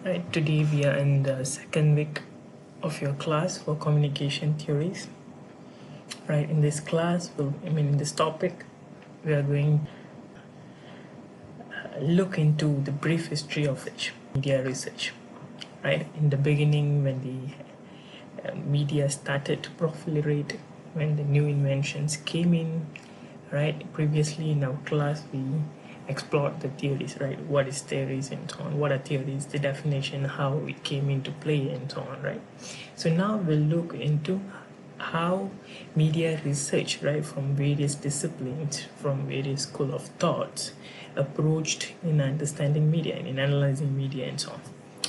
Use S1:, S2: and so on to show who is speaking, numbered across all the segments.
S1: Right, today we are in the second week of your class for communication theories. Right, in this class, in this topic, we are going to look into the brief history of media research. Right, in the beginning, when the media started to proliferate, when the new inventions came in, right? Previously in our class, we explored the theories, right? What is theories and so on? What are theories? The definition, how it came into play, and so on, right? So now we'll look into how media research, right, from various disciplines, from various school of thoughts, approached in understanding media and in analyzing media and so on,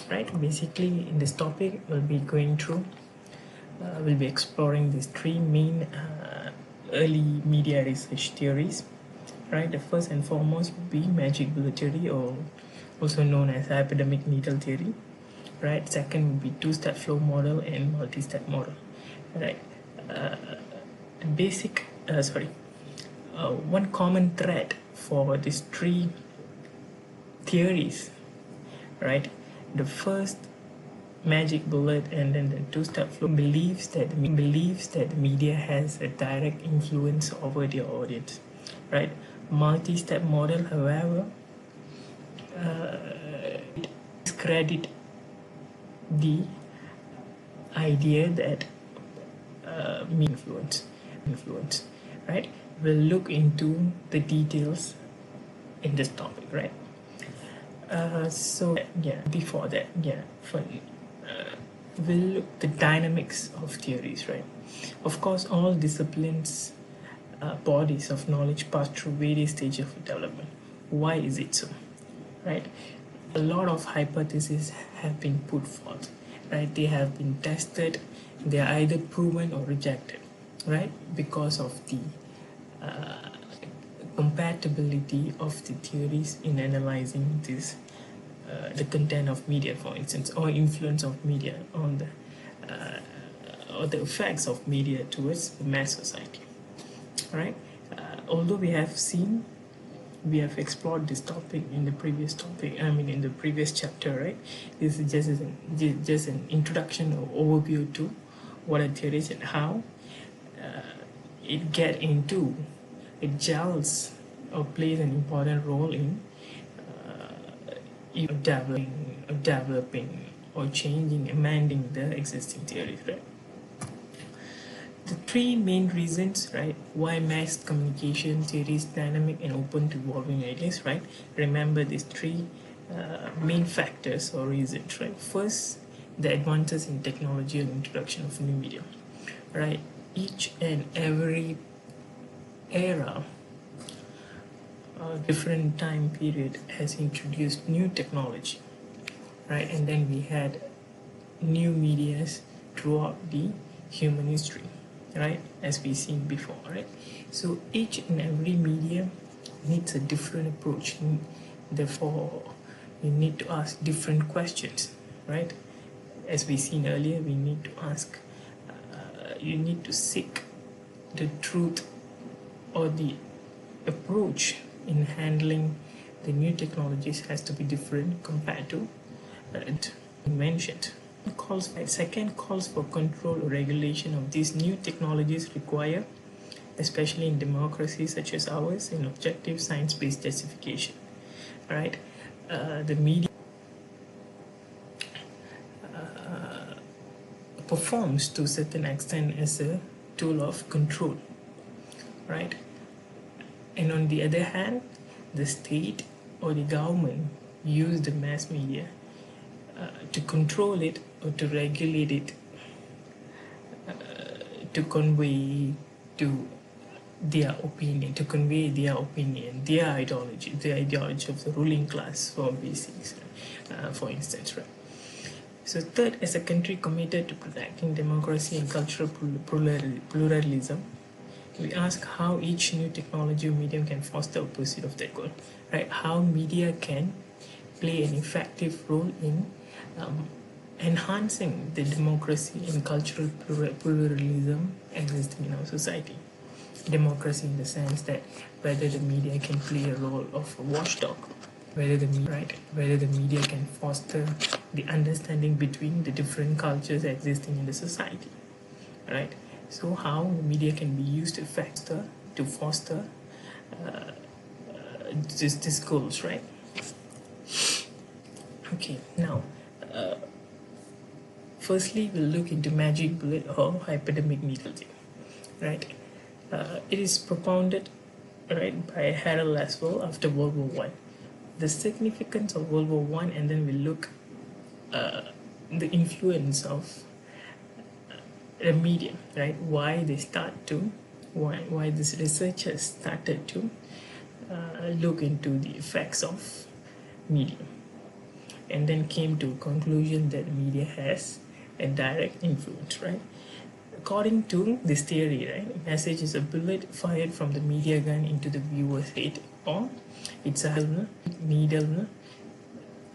S1: right? Basically, in this topic, we'll be going through, we'll be exploring these three main early media research theories, right? The first and foremost would be magic bullet theory, or also known as epidemic needle theory, right? Second would be two-step flow model and multi-step model, right? One common thread for these three theories, right? The first magic bullet and then the two-step flow believes that media has a direct influence over their audience, right? Multi-step model, however, discredit the idea that influence, right? We'll look into the details in this topic, right? Before that, we'll look the dynamics of theories, right? Of course, all disciplines, bodies of knowledge pass through various stages of development. Why is it so, right? A lot of hypotheses have been put forth, right? They have been tested. They are either proven or rejected, right? Because of the compatibility of the theories in analyzing this, the content of media, for instance, or influence of media on the or the effects of media towards the mass society, right? Although we have explored this topic in the previous in the previous chapter, right? This is just an introduction or overview to what are theories and how it gels or plays an important role in developing or changing, amending the existing theories, right? The three main reasons, right, why mass communication theory is dynamic and open to evolving ideas, right? Remember these three main factors or reasons, right? First, the advances in technology and introduction of new media, right? Each and every era, different time period has introduced new technology, right? And then we had new medias throughout the human history, right, as we've seen before, right? So each and every media needs a different approach. Therefore, you need to ask different questions, right? As we've seen earlier, we need to ask, you need to seek the truth or the approach in handling the new technologies has to be different compared to mentioned. Second calls for control or regulation of these new technologies require, especially in democracies such as ours, an objective science-based justification. Right? The media performs to a certain extent as a tool of control, right? And on the other hand, the state or the government use the mass media to control it or to regulate it, to convey their opinion, their ideology, the ideology of the ruling class for basics, for instance, right? So third, as a country committed to protecting democracy and cultural pluralism, we ask how each new technology or medium can foster a pursuit of that goal, right? How media can play an effective role in enhancing the democracy and cultural pluralism existing in our society. Democracy in the sense that whether the media can play a role of a watchdog, whether the media can foster the understanding between the different cultures existing in the society, right? So how the media can be used to foster this goals, right? Okay, now firstly we'll look into magic bullet or hypodermic needle theory, right? It is propounded, right, by Harold Laswell after World War One. The significance of World War One, and then we look the influence of the media, right? Why these researchers started to look into the effects of media, and then came to a conclusion that media has a direct influence, right? According to this theory, right, message is a bullet fired from the media gun into the viewer's head, or it's a needle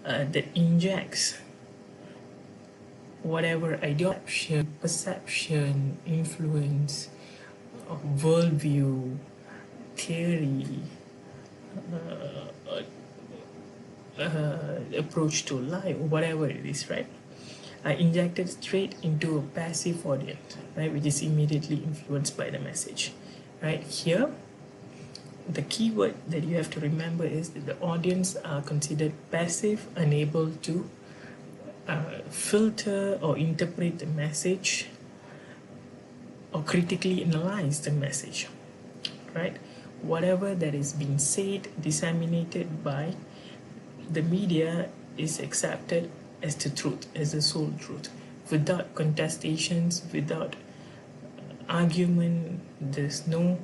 S1: that injects whatever ideology, perception, influence, worldview, theory, approach to life, whatever it is, right, are injected straight into a passive audience, right, which is immediately influenced by the message, right? Here, the key word that you have to remember is that the audience are considered passive, unable to filter or interpret the message or critically analyze the message, right? Whatever that is being said, disseminated by the media is accepted as the truth, as the sole truth, without contestations, without argument. There's no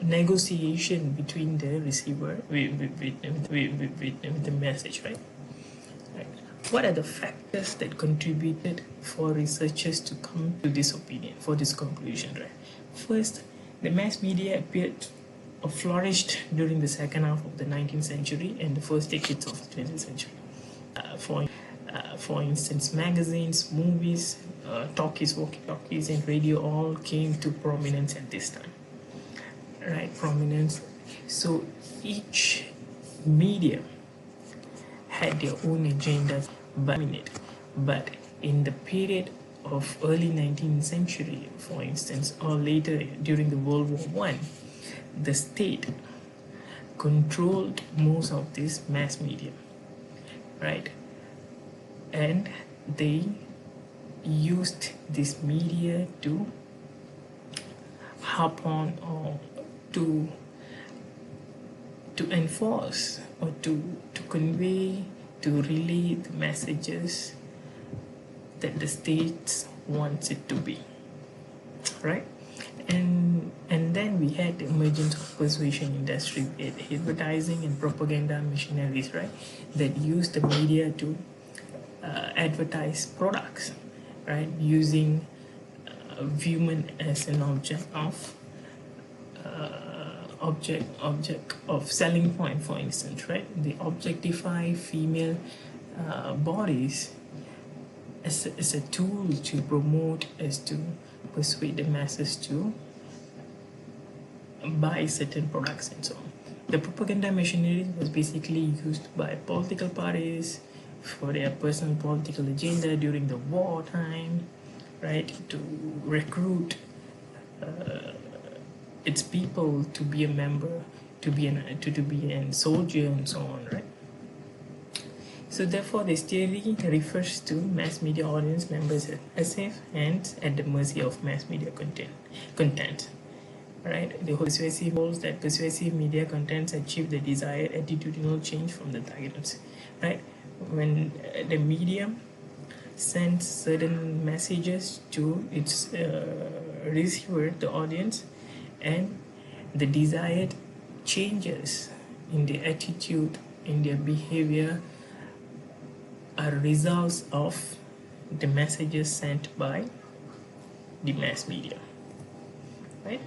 S1: negotiation between the receiver with the message, right? What are the factors that contributed for researchers to come to this opinion, for this conclusion, right? First, the mass media appeared or flourished during the second half of the 19th century and the first decades of the 20th century. For instance, magazines, movies, talkies, walkie-talkies, and radio all came to prominence at this time, right? Prominence. So each medium had their own agendas, but in the period of early 19th century, for instance, or later during the World War I, the state controlled most of this mass media, right? And they used this media to harp on or to enforce or to convey, to relay the messages that the state wants it to be, right? And then we had the emergence of persuasion industry, advertising and propaganda machineries, right, that used the media to advertise products, right, using human as an object of selling point, for instance, right? They objectify female bodies as a tool to promote, as to persuade the masses to buy certain products and so on. The propaganda machinery was basically used by political parties for their personal political agenda during the wartime, right, to recruit its people to be a member, to be a soldier and so on, right? So therefore, this theory refers to mass media audience members as passive and at the mercy of mass media content, right? The persuasive holds that persuasive media contents achieve the desired attitudinal change from the targets, right? When the medium sends certain messages to its receiver, the audience, and the desired changes in their attitude, in their behavior, are results of the messages sent by the mass media, right?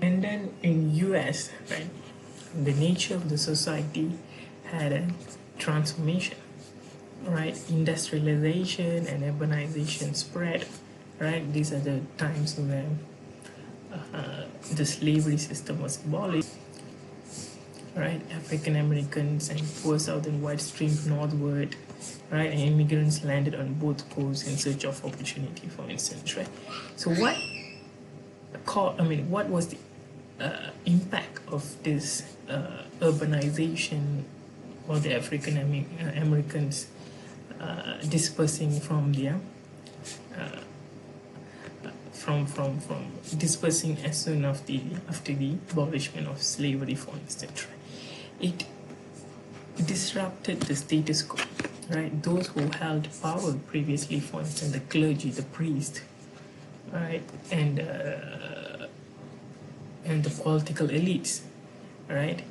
S1: And then in US, right, the nature of the society had a transformation, right? Industrialization and urbanization spread, right? These are the times when the slavery system was abolished, right? African Americans and poor southern whites streamed northward, right? And immigrants landed on both coasts in search of opportunity, for instance, right? So what was the impact of this urbanization, or the African Americans dispersing from their from dispersing as soon after the abolishment of slavery, for instance, right? It disrupted the status quo, right? Those who held power previously, for instance, the clergy, the priest, right, and the political elites, right?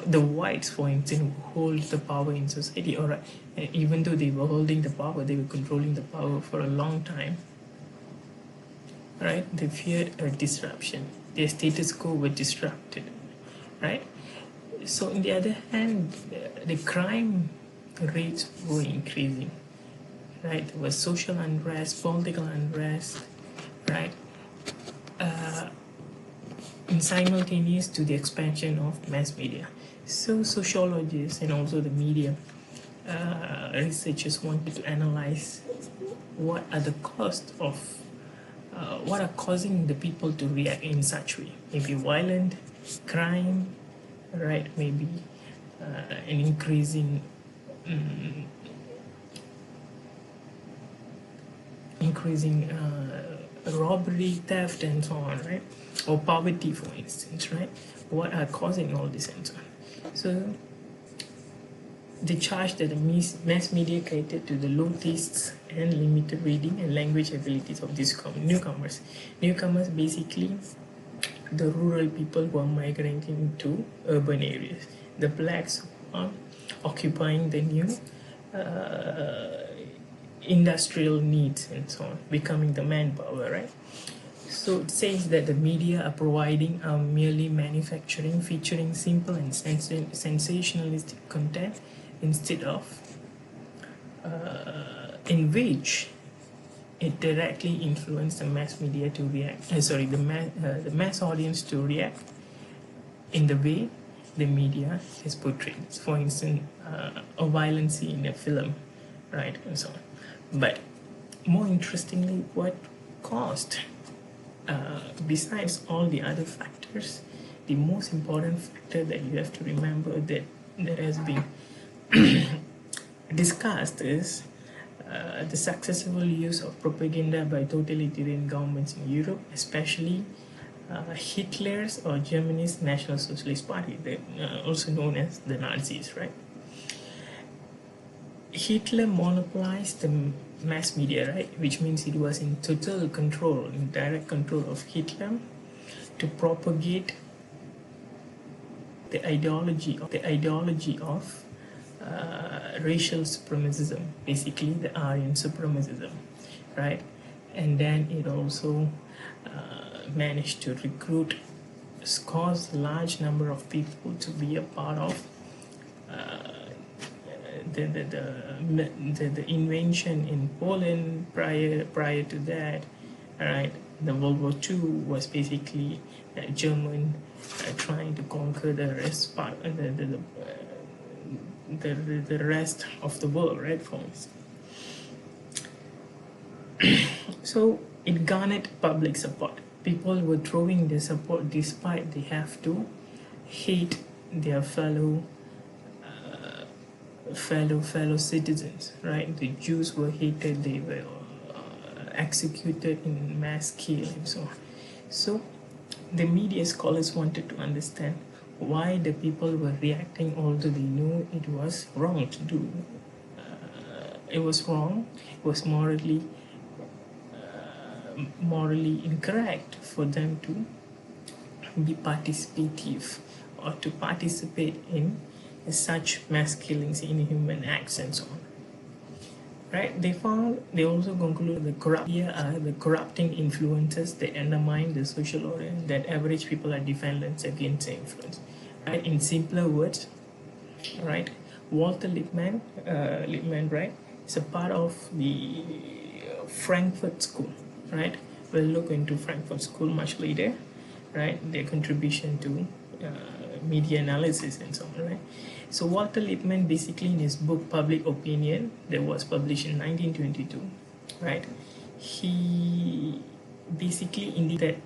S1: The whites, for instance, who hold the power in society, or even though they were holding the power, they were controlling the power for a long time, right? They feared a disruption. Their status quo were disrupted, right? So, on the other hand, the crime rates were increasing, right? There was social unrest, political unrest, right? And simultaneous to the expansion of mass media. So sociologists and also the media researchers wanted to analyze what are the costs of what are causing the people to react in such way. Maybe violent crime, right? Maybe an increasing robbery, theft, and so on, right? Or poverty, for instance, right? What are causing all this and so on? So the charge that the mass media catered to the low tastes and limited reading and language abilities of these newcomers. Newcomers, basically, the rural people who are migrating to urban areas. The blacks who are occupying the new industrial needs and so on, becoming the manpower, right? So it says that the media are providing merely manufacturing, featuring simple and sensationalistic content instead of in which it directly influenced the mass media to react. The mass audience to react in the way the media is portrayed. For instance, a violence in a film, right, and so on. But more interestingly, what caused, besides all the other factors, the most important factor that you have to remember that has been discussed is the successful use of propaganda by totalitarian governments in Europe, especially Hitler's or Germany's National Socialist Party, also known as the Nazis, right? Hitler monopolized the mass media, right? Which means it was in total control, in direct control of Hitler to propagate the ideology of racial supremacism, basically the Aryan supremacism, right? And then it also managed to recruit large number of people to be a part of the invention in Poland prior to that, right? The World War II was basically German trying to conquer the rest part, the rest of the world, right? For instance. So it garnered public support. People were throwing their support despite they have to hate their fellow citizens, right? The Jews were hated, they were executed in mass scale and so on. So the media scholars wanted to understand why the people were reacting, although they knew it was wrong to do. It was wrong, it was morally incorrect for them to be participative or to participate in such mass killings, inhuman acts, and so on. Right? They also concluded the corrupting influences that undermine the social order, that average people are defendants against the influence. Right? In simpler words, right? Walter Lippmann, right, is a part of the Frankfurt School, right, we'll look into Frankfurt School much later, right? Their contribution to media analysis and so on, right? So Walter Lippmann, basically in his book Public Opinion, that was published in 1922, right? He basically indicated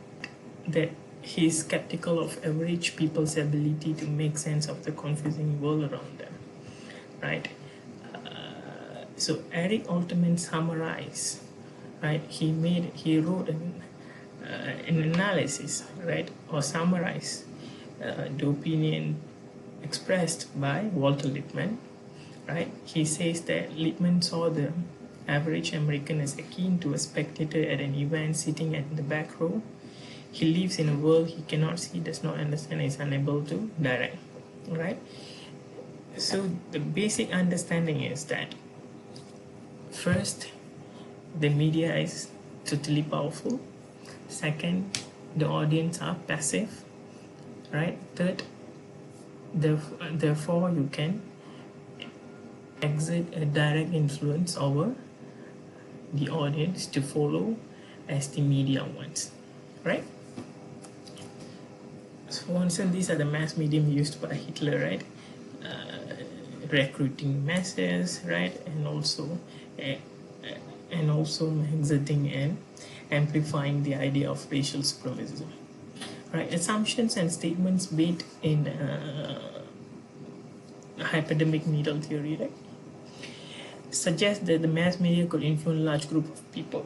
S1: that he's skeptical of average people's ability to make sense of the confusing world around them, right? So Eric Alterman summarized, right? He wrote an analysis, right, or summarized the opinion expressed by Walter Lippmann, right? He says that Lippmann saw the average American as akin to a spectator at an event sitting at the back row. He lives in a world he cannot see, does not understand, is unable to direct, right? So the basic understanding is that first, the media is totally powerful. Second, the audience are passive, right? Third, therefore you can exert a direct influence over the audience to follow as the media wants, right? So for instance, these are the mass medium used by Hitler, right? Recruiting masses, right? And also exerting and amplifying the idea of racial supremacism, right? Assumptions and statements made in hyperdemic needle theory, right, suggest that the mass media could influence a large group of people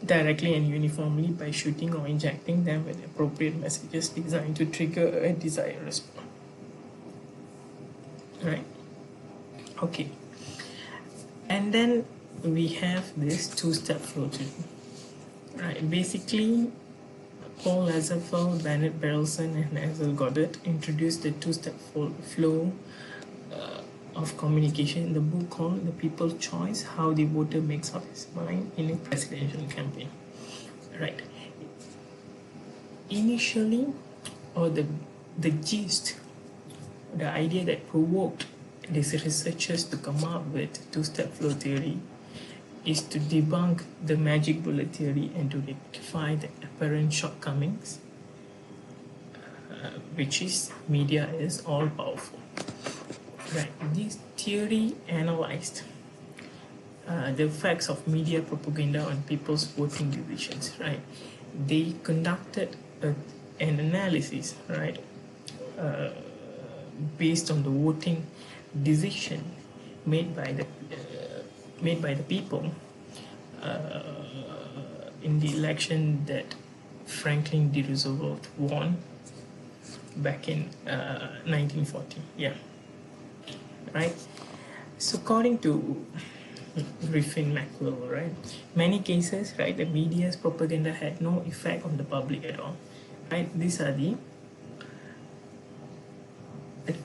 S1: directly and uniformly by shooting or injecting them with appropriate messages designed to trigger a desired response, right? Okay, and then we have this two-step flow theory, right? Basically, Paul Lazarsfeld, Bennett Berelson, and Ansel Goddard introduced the two-step flow of communication in the book called The People's Choice: How the Voter Makes Up His Mind in a Presidential Campaign, right? Initially, or the gist, the idea that provoked these researchers to come up with two-step flow theory is to debunk the magic bullet theory and to rectify the apparent shortcomings, which is media is all powerful, right? This theory analyzed the effects of media propaganda on people's voting decisions, right? They conducted an analysis, right, based on the voting decision made by the people in the election that Franklin D. Roosevelt won back in 1940. Yeah, right. So according to Griffin Maxwell, right, many cases, right, the media's propaganda had no effect on the public at all, right? These are the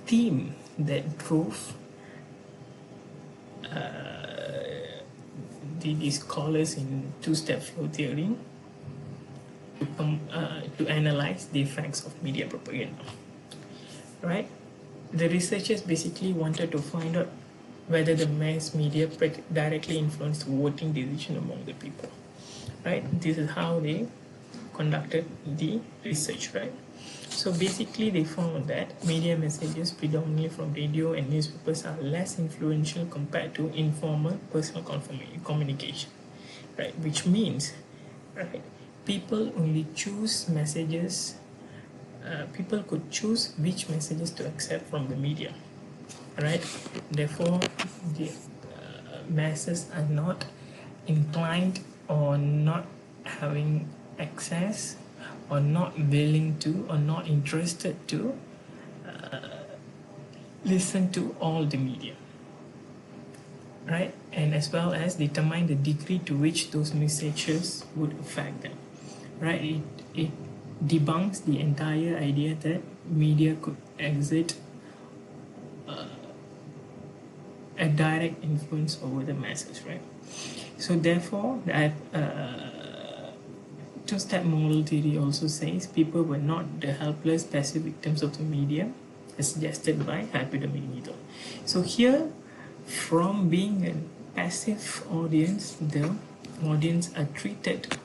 S1: theme that drove the scholars in two-step flow theory to analyze the effects of media propaganda, right? The researchers basically wanted to find out whether the mass media directly influenced voting decision among the people, right? This is how they conducted the research, right? So basically they found that media messages predominantly from radio and newspapers are less influential compared to informal personal communication, right? Which means, right, people only choose messages, people could choose which messages to accept from the media, right? Therefore, the masses are not inclined or not having access or not willing to or not interested to listen to all the media, right? And as well as determine the degree to which those messages would affect them, right? It debunks the entire idea that media could exert a direct influence over the masses, right? So therefore, that two-step model theory also says people were not the helpless passive victims of the media as suggested by hyperdemic needle. So here, from being a passive audience, the audience are treated,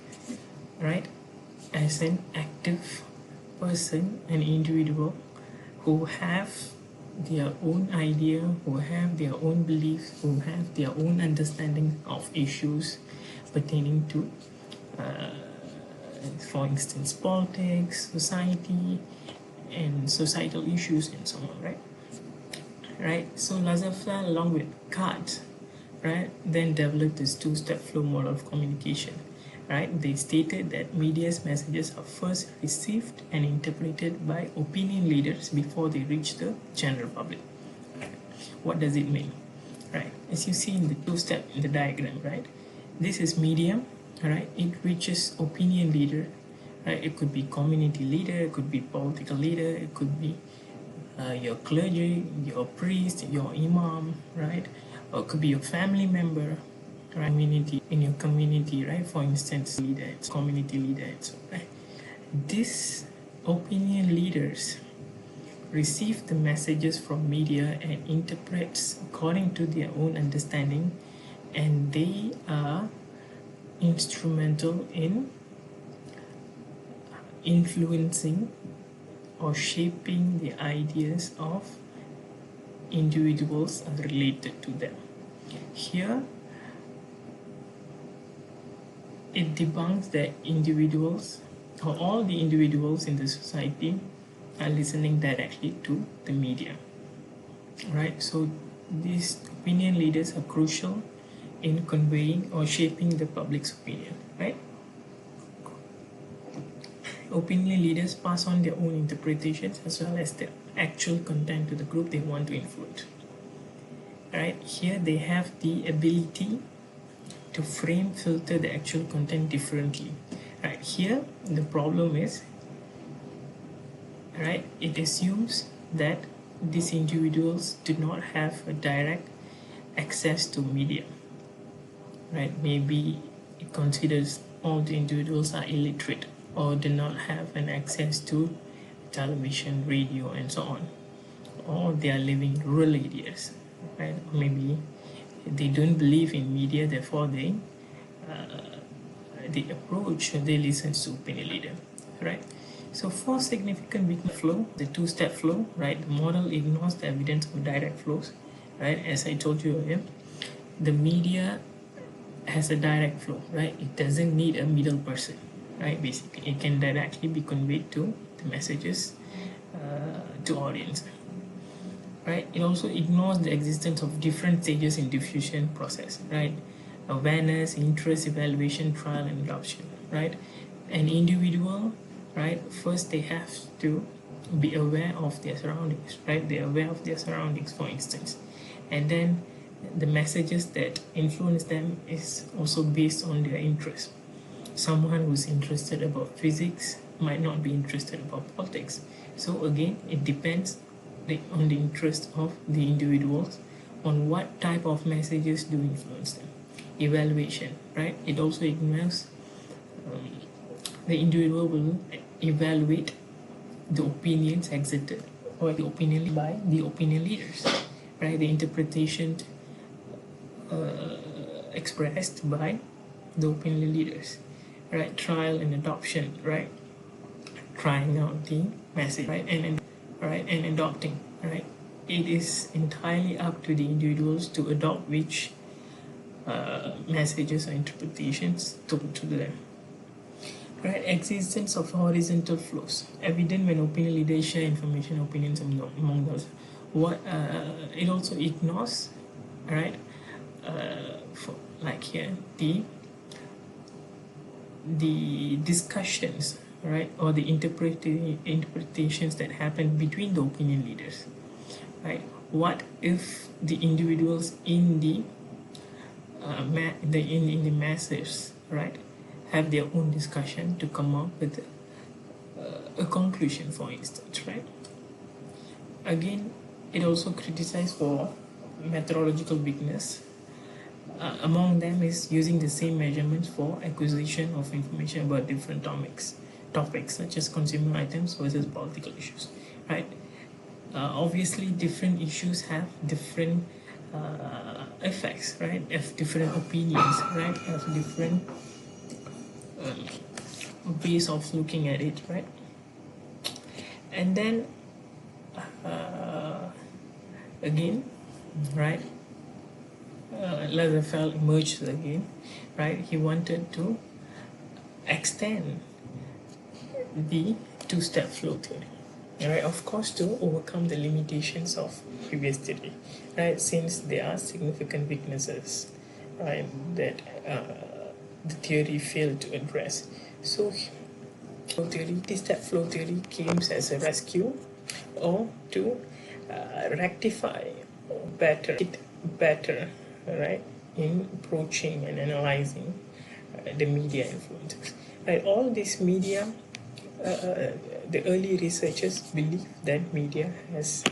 S1: right, as an active person, an individual who have their own idea, who have their own beliefs, who have their own understanding of issues pertaining to, for instance, politics, society, and societal issues, and so on, right? Right. So Lazarsfeld, along with Kant, right, then developed this two-step flow model of communication. Right, they stated that media's messages are first received and interpreted by opinion leaders before they reach the general public. What does it mean? Right, as you see in the two-step in the diagram, right, this is media, right, it reaches opinion leader, right, it could be community leader, it could be political leader, it could be your clergy, your priest, your imam, right, or it could be your family member, community, in your community, right? For instance, leaders, community leaders, right? These opinion leaders receive the messages from media and interprets according to their own understanding, and they are instrumental in influencing or shaping the ideas of individuals related to them. Here, it debunks that individuals or all the individuals in the society are listening directly to the media, right? So these opinion leaders are crucial in conveying or shaping the public's opinion, right? Opinion leaders pass on their own interpretations as well as the actual content to the group they want to influence, right? Here they have the ability to frame, filter the actual content differently. Right, here the problem is, right, it assumes that these individuals do not have a direct access to media. Right, maybe it considers all the individuals are illiterate or do not have an access to television, radio, and so on, or they are living in rural areas, right? Or maybe they don't believe in media, therefore they approach, they listen to opinion leader, right? So for significant weakness flow, the two-step flow, right? The model ignores the evidence of direct flows, right? As I told you earlier, the media has a direct flow, right? It doesn't need a middle person, right? Basically, it can directly be conveyed to the messages to audience. Right? It also ignores the existence of different stages in diffusion process, right? Awareness, interest, evaluation, trial, and adoption, right? An individual, right? First, they have to be aware of their surroundings, right? They're aware of their surroundings, for instance. And then the messages that influence them is also based on their interest. Someone who's interested about physics might not be interested about politics. So again, it depends on the interest of the individuals on what type of messages do influence them. Evaluation, right? It also ignores the individual will evaluate the opinions exerted or the opinion by the opinion leaders, right? The interpretation expressed by the opinion leaders, right? Trial and adoption, right? Trying out the message, right? And adopting, right? It is entirely up to the individuals to adopt which messages or interpretations to them. Right? Existence of horizontal flows, evident when opinion leaders share information, opinions among those. What it also ignores, right? For, like here, the discussions, right, or the interpretations that happen between the opinion leaders, right? What if the individuals in the in the masses, right, have their own discussion to come up with a conclusion, for instance, right? Again, it also criticized for methodological weakness. Among them is using the same measurements for acquisition of information about different topics such as consumer items versus political issues, right? Obviously, different issues have different effects, right? Have different opinions, right? Have different ways of looking at it, right? And then again, right, Lazarsfeld emerged again, right? He wanted to extend the two-step flow theory, right? Of course, to overcome the limitations of previous theory, right? Since there are significant weaknesses, right, that the theory failed to address. So, flow theory, two-step flow theory came as a rescue, or to rectify better, right, in approaching and analyzing the media influences. Right, all these media, the early researchers believe that media has,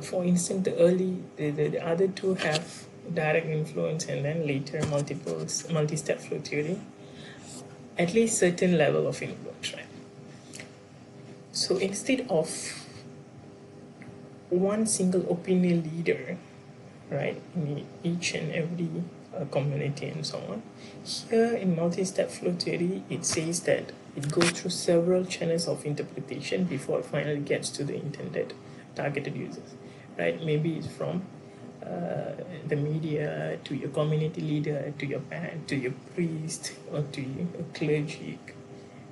S1: for instance, the other two have direct influence, and then later multi-step flow theory, at least certain level of influence, right? So instead of one single opinion leader, right, in each and every community and so on, here in multi-step flow theory, it says that it goes through several channels of interpretation before it finally gets to the intended targeted users, right? Maybe it's from the media to your community leader, to your parent, to your priest, or to your clergy,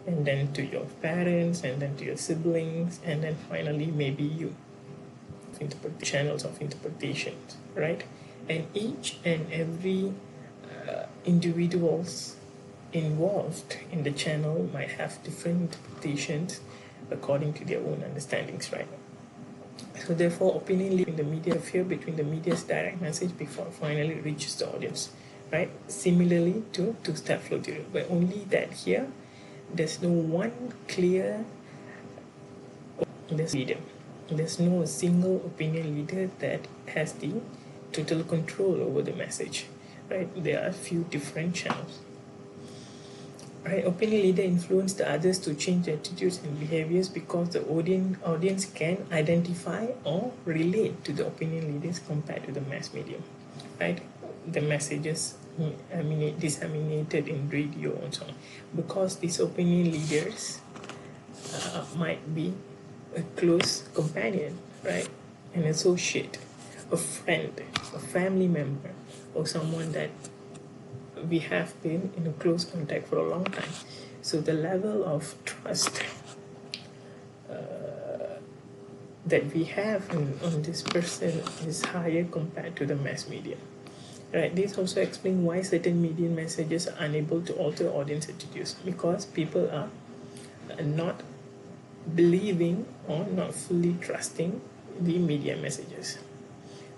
S1: and then to your parents, and then to your siblings, and then finally maybe you. Channels of interpretations, right? And each and every individuals involved in the channel might have different interpretations according to their own understandings, right? So therefore, opinion in the media fear between the media's direct message before it finally reaches the audience, right? Similarly to two-step flow theory, but only that here, there's no one clear leader. There's no single opinion leader that has the total control over the message, right? There are a few different channels. Right, opinion leader influence the others to change attitudes and behaviors because the audience can identify or relate to the opinion leaders compared to the mass medium, right? The messages disseminated in radio and so on, because these opinion leaders might be a close companion, right? An associate, a friend, a family member, or someone that we have been in a close contact for a long time. So the level of trust that we have on this person is higher compared to the mass media. Right. This also explains why certain media messages are unable to alter audience attitudes, because people are not believing or not fully trusting the media messages.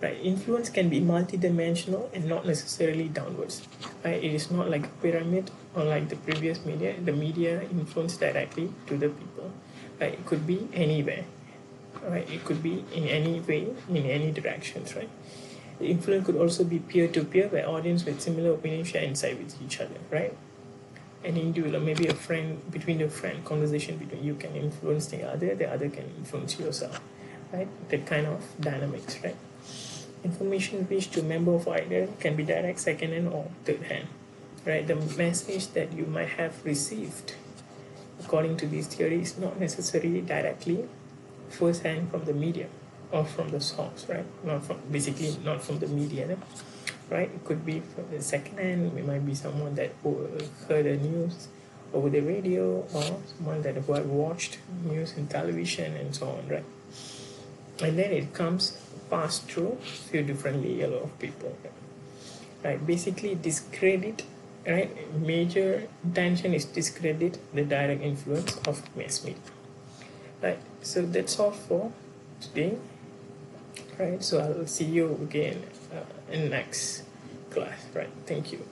S1: Right, influence can be multidimensional and not necessarily downwards. Right, it is not like a pyramid or like the previous media. The media influence directly to the people. Right, it could be anywhere. Right, it could be in any way, in any directions. Right, the influence could also be peer-to-peer, where audience with similar opinions share insight with each other. Right, an individual, maybe a friend, between a friend, conversation between you can influence the other can influence yourself. Right, that kind of dynamics. Right. Information reached to a member of either can be direct, second hand, or third hand. Right, the message that you might have received, according to these theories, is not necessarily directly first hand from the media or from the source, right? Not from the media, right? It could be from the second hand. It might be someone that heard the news over the radio, or someone that who had watched news in television and so on, right? And then it comes passed through a few different layers of people, right? Basically discredit, right? Major intention is discredit the direct influence of mass media, right? So that's all for today, right? So I'll see you again in next class, right? Thank you.